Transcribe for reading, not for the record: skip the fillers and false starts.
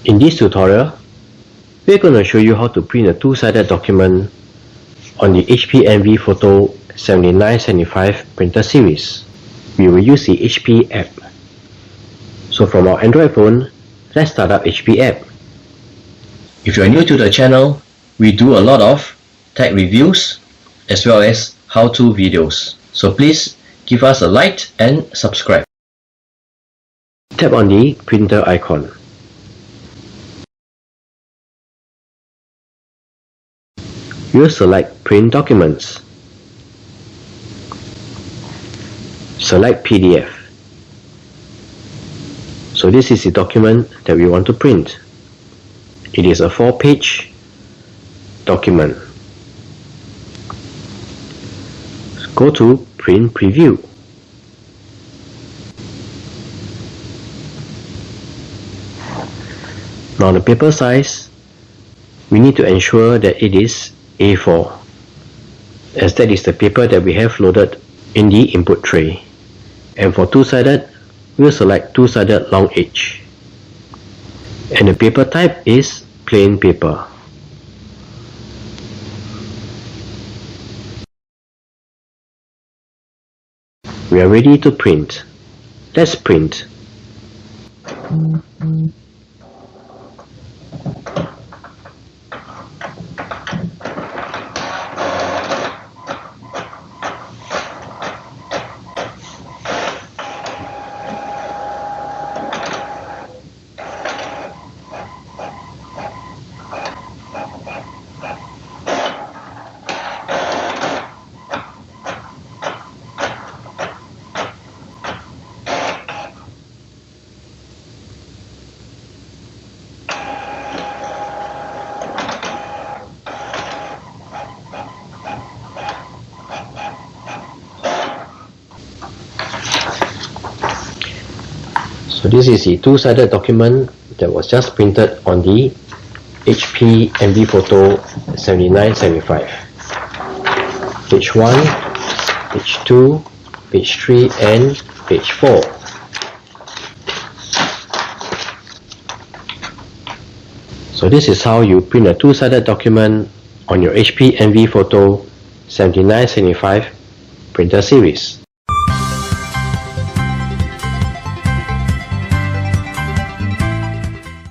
In this tutorial, we're going to show you how to print a two-sided document on the HP Envy Photo 7975 printer series. We will use the HP app. So from our Android phone, let's start up HP app. If you are new to the channel, we do a lot of tech reviews as well as how-to videos. So please give us a like and subscribe. Tap on the printer icon. We'll select Print Documents. Select PDF. So this is the document that we want to print. It is a 4-page document. Go to Print Preview. Now the paper size, we need to ensure that it is A4, as that is the paper that we have loaded in the input tray. And for two-sided, we'll select two-sided long edge. And the paper type is plain paper. We are ready to print. Let's print. So this is the two-sided document that was just printed on the HP Envy Photo 7975. Page 1, page 2, page 3 and page 4. So this is how you print a two-sided document on your HP Envy Photo 7975 printer series.